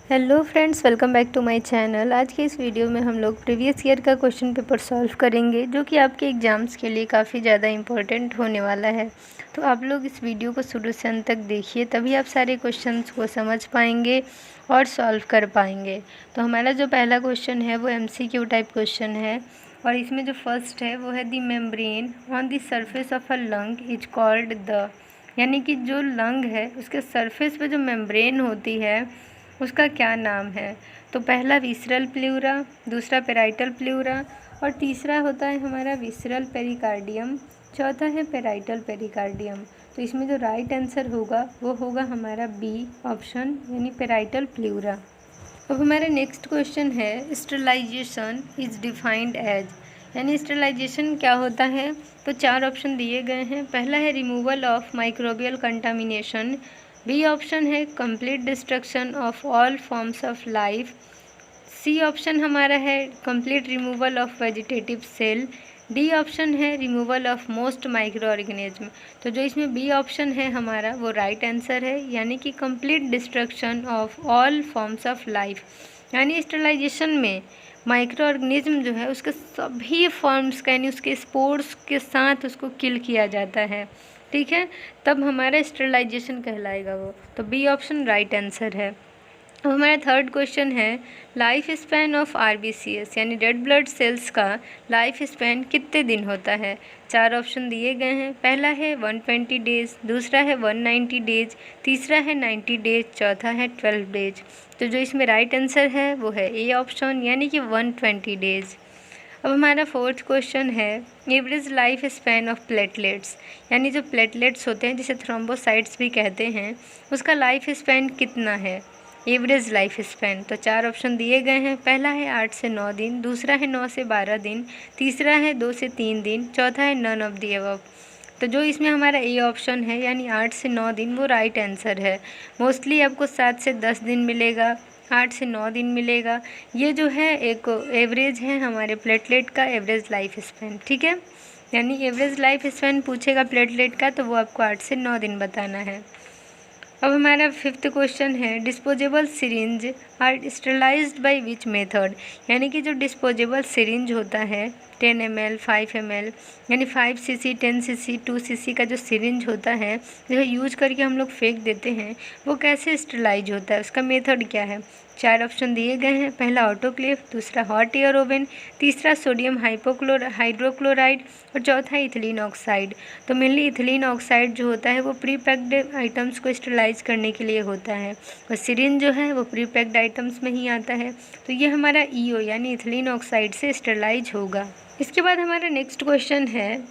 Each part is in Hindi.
Hello friends, welcome back to my channel. आज के इस वीडियो में हम लोग प्रीवियस ईयर का क्वेश्चन पेपर सॉल्व करेंगे, जो कि आपके एग्ज़ाम्स के लिए काफ़ी ज़्यादा इम्पोर्टेंट होने वाला है। तो आप लोग इस वीडियो को शुरू से अंत तक देखिए, तभी आप सारे क्वेश्चंस को समझ पाएंगे और सॉल्व कर पाएंगे। तो हमारा जो पहला क्वेश्चन है वो MCQ टाइप क्वेश्चन है, और इसमें जो फर्स्ट है वो है the membrane on the surface of a lung is called the, यानी कि जो लंग है उसके सरफेस पे जो मेम्ब्रेन होती है उसका क्या नाम है। तो पहला विसरल प्लूरा, दूसरा पेराइटल प्लूरा, और तीसरा होता है हमारा विसरल पेरिकार्डियम, चौथा है पेराइटल पेरिकार्डियम। तो इसमें जो राइट आंसर होगा वो होगा हमारा बी ऑप्शन, यानी पेराइटल प्लूरा। अब हमारा नेक्स्ट क्वेश्चन है स्टरलाइजेशन इज डिफाइंड एज, यानी स्टरलाइजेशन क्या होता है। तो चार ऑप्शन दिए गए हैं। पहला है removal of microbial contamination, B option है complete destruction of all forms of life, C option हमारा है complete removal of vegetative cell, D option है removal of most microorganism. तो जो इसमें बी ऑप्शन है हमारा वो राइट आंसर है, यानी कि complete destruction of all forms of life. यानी स्टरलाइजेशन में माइक्रो ऑर्गेनिज्म जो है उसके सभी फॉर्म्स का, यानी उसके स्पोर्स के साथ उसको किल किया जाता है, ठीक है, तब हमारा स्टरलाइजेशन कहलाएगा वो। तो बी ऑप्शन राइट आंसर है। अब हमारा थर्ड क्वेश्चन है लाइफ स्पैन ऑफ RBCS, यानी रेड ब्लड सेल्स का लाइफ स्पैन कितने दिन होता है। चार ऑप्शन दिए गए हैं। पहला है 120 डेज, दूसरा है 190 डेज, तीसरा है 90 डेज, चौथा है 12 डेज। तो जो इसमें राइट आंसर है वो है ए ऑप्शन, यानी कि 120 डेज। अब हमारा फोर्थ क्वेश्चन है average life span of platelets, यानी जो प्लेटलेट्स होते हैं जिसे थ्रोम्बोसाइट्स भी कहते हैं, उसका लाइफ स्पैन कितना है, एवरेज लाइफ स्पैन। तो चार ऑप्शन दिए गए हैं। पहला है 8 से 9 दिन, दूसरा है 9 से 12 दिन, तीसरा है 2 से 3 दिन, चौथा है नन ऑफ दी अबव। तो जो इसमें हमारा ए ऑप्शन है, यानी 8 से 9 दिन, वो राइट आंसर है। मोस्टली आपको 7 से 10 दिन मिलेगा, 8 से 9 दिन मिलेगा। ये जो है एक एवरेज है हमारे प्लेटलेट का एवरेज लाइफ स्पैन, ठीक है। यानी एवरेज लाइफ स्पैन पूछेगा प्लेटलेट का तो वो आपको 8 से 9 दिन बताना है। अब हमारा फिफ्थ क्वेश्चन है disposable syringe are sterilized by which method, यानी कि जो डिस्पोजेबल सिरिंज होता है 10 ml 5 ml, यानी 5 cc 10 cc 2 cc का जो सिरिंज होता है जो यूज करके हम लोग फेंक देते हैं, वो कैसे स्टरलाइज होता है, उसका मेथड क्या है। चार ऑप्शन दिए गए हैं। पहला ऑटोक्लेव, दूसरा हॉट एयर ओवन, तीसरा सोडियम हाइड्रोक्लोराइड, और चौथा इथिलीन ऑक्साइड। तो मेनली इथिलीन ऑक्साइड जो होता है वो प्री पैक्ड आइटम्स को स्टरलाइज करने के लिए होता है, और सिरिंज जो है वो प्री पैक्ड आइटम्स में ही आता है। तो ये हमारा EO यानी इथिलीन ऑक्साइड से स्टरलाइज होगा। इसके बाद हमारा नेक्स्ट क्वेश्चन है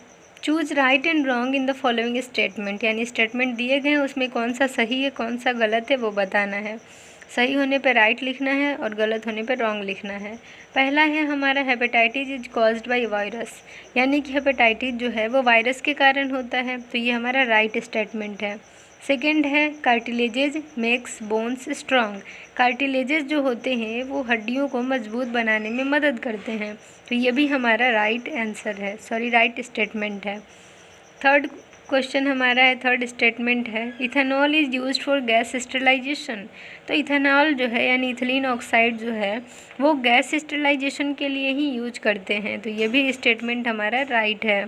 choose right and wrong in the following statement, यानी स्टेटमेंट दिए गए हैं उसमें कौन सा सही है कौन सा गलत है वो बताना है। सही होने पे राइट लिखना है और गलत होने पे रॉन्ग लिखना है। पहला है हमारा hepatitis is caused by virus, यानी कि हेपेटाइटिस जो है वो वायरस के कारण होता है, तो ये हमारा राइट स्टेटमेंट है। सेकेंड है कार्टिलेजेज मेक्स बोन्स स्ट्रॉन्ग, कार्टिलेजेस जो होते हैं वो हड्डियों को मजबूत बनाने में मदद करते हैं, तो ये भी हमारा राइट आंसर है, राइट स्टेटमेंट है। थर्ड क्वेश्चन हमारा है, थर्ड स्टेटमेंट है ethanol is used for gas sterilization. तो इथेनॉल जो है यानी इथिलीन ऑक्साइड जो है वो गैस स्टरलाइजेशन के लिए ही यूज करते हैं, तो ये भी स्टेटमेंट हमारा राइट है।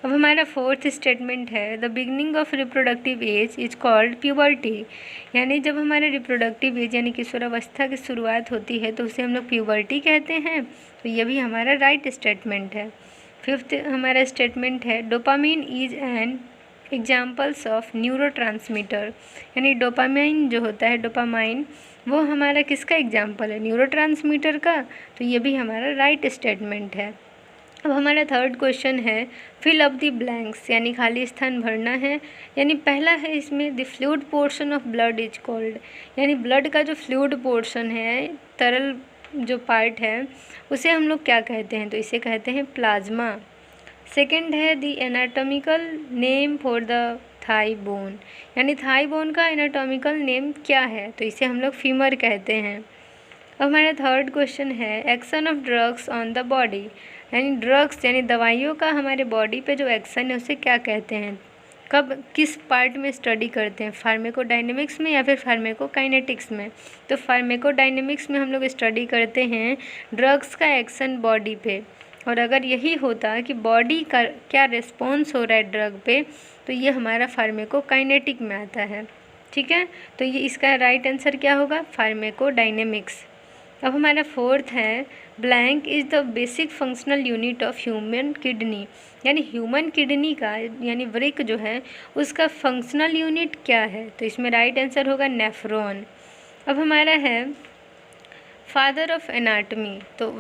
अब हमारा फोर्थ स्टेटमेंट है the beginning of reproductive age is called puberty, यानी जब हमारे रिप्रोडक्टिव एज यानी किशोरावस्था की शुरुआत होती है तो उसे हम लोग प्यूबर्टी कहते हैं, तो ये भी हमारा राइट स्टेटमेंट है। फिफ्थ हमारा स्टेटमेंट है dopamine is an examples of neurotransmitter, यानी डोपामाइन जो होता है डोपामाइन वो हमारा किसका एग्जाम्पल है, न्यूरोट्रांसमीटर का, तो ये भी हमारा राइट स्टेटमेंट है। अब हमारा थर्ड क्वेश्चन है फिल अप द ब्लैंक्स, यानी खाली स्थान भरना है। यानी पहला है इसमें the fluid portion of blood is called, यानी ब्लड का जो फ्लूइड पोर्शन है, तरल जो पार्ट है, उसे हम लोग क्या कहते हैं, तो इसे कहते हैं प्लाज्मा। सेकेंड है the anatomical name for the thigh bone, यानी थाई बोन का एनाटॉमिकल नेम क्या है, तो इसे हम लोग फीमर कहते हैं। अब हमारा थर्ड क्वेश्चन है action of drugs on the body, यानी ड्रग्स यानी दवाइयों का हमारे बॉडी पे जो एक्शन है उसे क्या कहते हैं, कब किस पार्ट में स्टडी करते हैं, फार्मेकोडायनेमिक्स में या फिर फार्मेकोकाइनेटिक्स में। तो फार्मेकोडायनेमिक्स में हम लोग स्टडी करते हैं ड्रग्स का एक्शन बॉडी पे, और अगर यही होता कि बॉडी का क्या रिस्पॉन्स हो रहा है ड्रग पे, तो ये हमारा फार्मेकोकाइनेटिक में आता है। ठीक है, तो ये इसका राइट आंसर क्या होगा, फार्मेकोडायनेमिक्स। अब हमारा फोर्थ है blank is the basic functional unit of human kidney, यानी ह्यूमन किडनी का यानी वृक्क जो है उसका फंक्शनल यूनिट क्या है, तो इसमें राइट आंसर होगा नेफ्रॉन। अब हमारा है फादर ऑफ एनाटमी, तो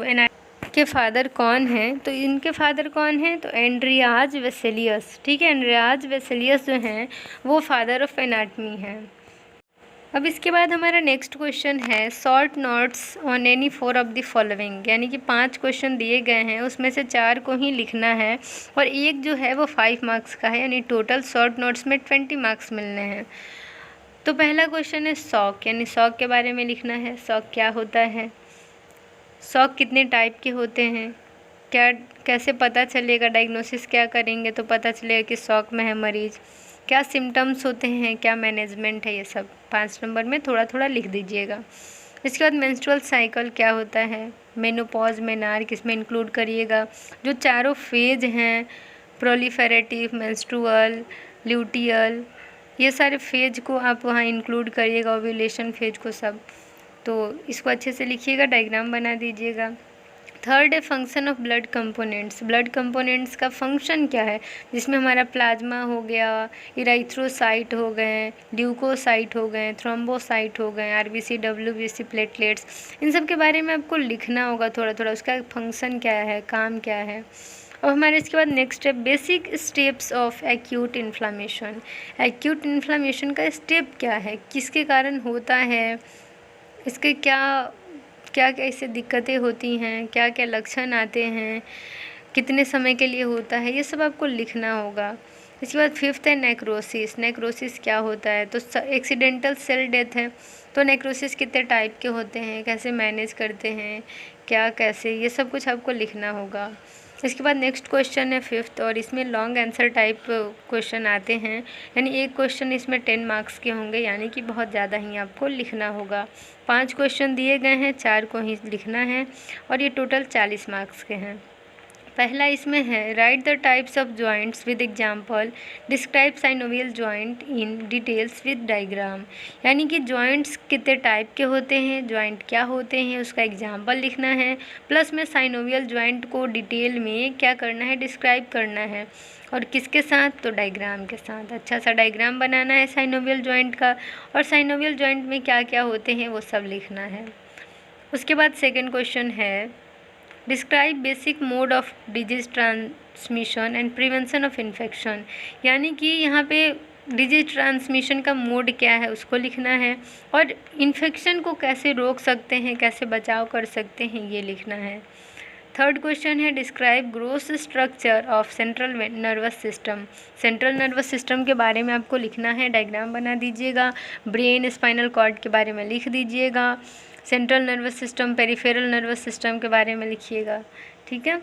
के फादर कौन हैं, तो इनके फादर कौन हैं, तो एंड्रियाज वेसेलियस। ठीक है, एंड्रियाज वेसेलियस जो हैं वो फादर ऑफ एनाटमी हैं। अब इसके बाद हमारा नेक्स्ट क्वेश्चन है short notes on any 4 of the following, यानी कि 5 क्वेश्चन दिए गए हैं, उसमें से 4 को ही लिखना है और एक जो है वो 5 मार्क्स का है, यानी टोटल शॉर्ट नोट्स में 20 मार्क्स मिलने हैं। तो पहला क्वेश्चन है शॉक, यानी शॉक के बारे में लिखना है। शॉक क्या होता है, शॉक कितने टाइप के होते हैं, क्या कैसे पता चलेगा, डायग्नोसिस क्या करेंगे तो पता चलेगा कि शॉक में है मरीज़, क्या सिम्टम्स होते हैं, क्या मैनेजमेंट है, ये सब 5 नंबर में थोड़ा थोड़ा लिख दीजिएगा। इसके बाद मेंस्ट्रुअल साइकिल क्या होता है, मेनोपॉज, मेनार्क इसमें इंक्लूड करिएगा। जो चारों फेज हैं प्रोलिफेरेटिव, मेंस्ट्रुअल, ल्यूटियल, ये सारे फेज को आप वहाँ इंक्लूड करिएगा, ओव्यूलेशन फेज को सब। तो इसको अच्छे से लिखिएगा, डायग्राम बना दीजिएगा। थर्ड है function of blood components, blood components का फंक्शन क्या है, जिसमें हमारा प्लाज्मा हो गया, इराइथ्रोसाइट हो गए, ल्यूकोसाइट हो गए, थ्रोम्बोसाइट हो गए, आरबीसी, डब्ल्यूबीसी, प्लेटलेट्स, इन सब के बारे में आपको लिखना होगा थोड़ा थोड़ा, उसका फंक्शन क्या है, काम क्या है। और हमारे इसके बाद नेक्स्ट है basic steps of acute inflammation. Acute inflammation का स्टेप क्या है, किसके कारण होता है, इसके क्या क्या क्या इससे दिक्कतें होती हैं, क्या क्या लक्षण आते हैं, कितने समय के लिए होता है, ये सब आपको लिखना होगा। इसके बाद फिफ्थ है नेक्रोसिस। नेक्रोसिस क्या होता है, तो एक्सीडेंटल सेल डेथ है, तो नेक्रोसिस कितने टाइप के होते हैं, कैसे मैनेज करते हैं, क्या कैसे, ये सब कुछ आपको लिखना होगा। इसके बाद नेक्स्ट क्वेश्चन है फिफ्थ, और इसमें लॉन्ग आंसर टाइप क्वेश्चन आते हैं, यानी एक क्वेश्चन इसमें 10 मार्क्स के होंगे, यानी कि बहुत ज़्यादा ही आपको लिखना होगा। 5 क्वेश्चन दिए गए हैं, 4 को ही लिखना है और ये टोटल 40 मार्क्स के हैं। पहला इसमें है right the types of joints with example, describe synovial joint in details with diagram, यानी कि जॉइंट्स कितने टाइप के होते हैं, जॉइंट क्या होते हैं, उसका एग्जांपल लिखना है, प्लस में साइनोवियल जॉइंट को डिटेल में क्या करना है, डिस्क्राइब करना है, और किसके साथ, तो डायग्राम के साथ। अच्छा सा डायग्राम बनाना है साइनोवियल जॉइंट का, और साइनोवियल जॉइंट में क्या क्या होते हैं वो सब लिखना है। उसके बाद सेकेंड क्वेश्चन है describe basic mode of disease transmission and prevention of infection, यानी कि यहाँ पे डिजीज ट्रांसमिशन का मोड क्या है उसको लिखना है, और इन्फेक्शन को कैसे रोक सकते हैं, कैसे बचाव कर सकते हैं, ये लिखना है। थर्ड क्वेश्चन है describe gross structure of central nervous system. Central nervous system के बारे में आपको लिखना है, डायग्राम बना दीजिएगा। ब्रेन, स्पाइनल कॉर्ड के बारे में लिख दीजिएगा। Central nervous system, peripheral nervous system के बारे में लिखिएगा। ठीक है,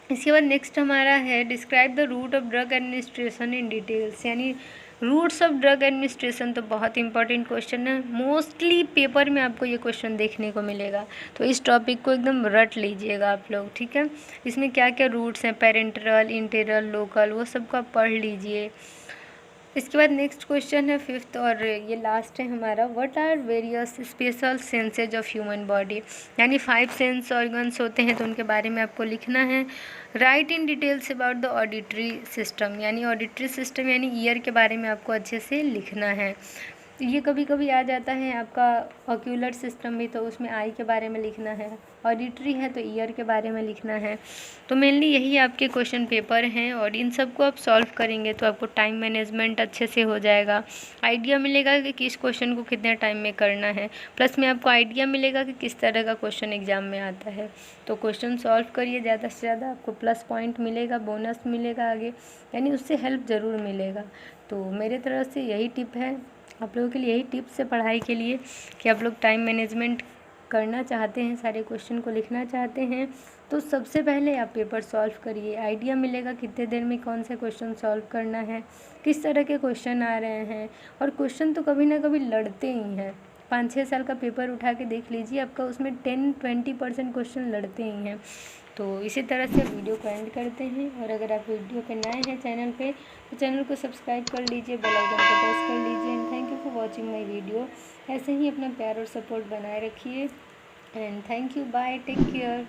इसके बाद नेक्स्ट हमारा है describe the route of drug administration in details, यानी रूट्स ऑफ ड्रग एडमिनिस्ट्रेशन तो बहुत इंपॉर्टेंट क्वेश्चन है, मोस्टली पेपर में आपको ये क्वेश्चन देखने को मिलेगा, तो इस टॉपिक को एकदम रट लीजिएगा आप लोग। ठीक है, इसमें क्या क्या रूट्स हैं, पेरेंटरल, इंटेरल, लोकल, वो सबको आप पढ़ लीजिए। इसके बाद नेक्स्ट क्वेश्चन है फिफ्थ, और ये लास्ट है हमारा what are various special senses of human body, यानी 5 सेंस ऑर्गन्स होते हैं तो उनके बारे में आपको लिखना है। Right in details about the auditory system, यानी ऑडिटरी सिस्टम यानी ईयर के बारे में आपको अच्छे से लिखना है। ये कभी कभी आ जाता है आपका ऑक्यूलर सिस्टम भी, तो उसमें आई के बारे में लिखना है, ऑडिटरी है तो ईयर के बारे में लिखना है। तो मेनली यही आपके क्वेश्चन पेपर हैं, और इन सब को आप सॉल्व करेंगे तो आपको टाइम मैनेजमेंट अच्छे से हो जाएगा, आइडिया मिलेगा कि किस क्वेश्चन को कितने टाइम में करना है, प्लस में आपको आइडिया मिलेगा कि किस तरह का क्वेश्चन एग्जाम में आता है। तो क्वेश्चन सॉल्व करिए ज़्यादा से ज़्यादा, आपको प्लस पॉइंट मिलेगा, बोनस मिलेगा आगे, यानी उससे हेल्प ज़रूर मिलेगा। तो मेरे तरफ से यही टिप है आप लोगों के लिए, यही टिप्स है पढ़ाई के लिए कि आप लोग टाइम मैनेजमेंट करना चाहते हैं, सारे क्वेश्चन को लिखना चाहते हैं, तो सबसे पहले आप पेपर सॉल्व करिए। आइडिया मिलेगा कितने देर में कौन सा क्वेश्चन सॉल्व करना है, किस तरह के क्वेश्चन आ रहे हैं। और क्वेश्चन तो कभी ना कभी लड़ते ही हैं। 5-6 साल का पेपर उठा के देख लीजिए, आपका उसमें 10-20% क्वेश्चन लड़ते ही हैं। तो इसी तरह से वीडियो को एंड करते हैं। और अगर आप वीडियो पे नए हैं चैनल पे, तो चैनल को सब्सक्राइब कर लीजिए, बेल आइकन को प्रेस कर लीजिए। And thank you for watching my video. ऐसे ही अपना प्यार और सपोर्ट बनाए रखिए। And thank you, bye, take care.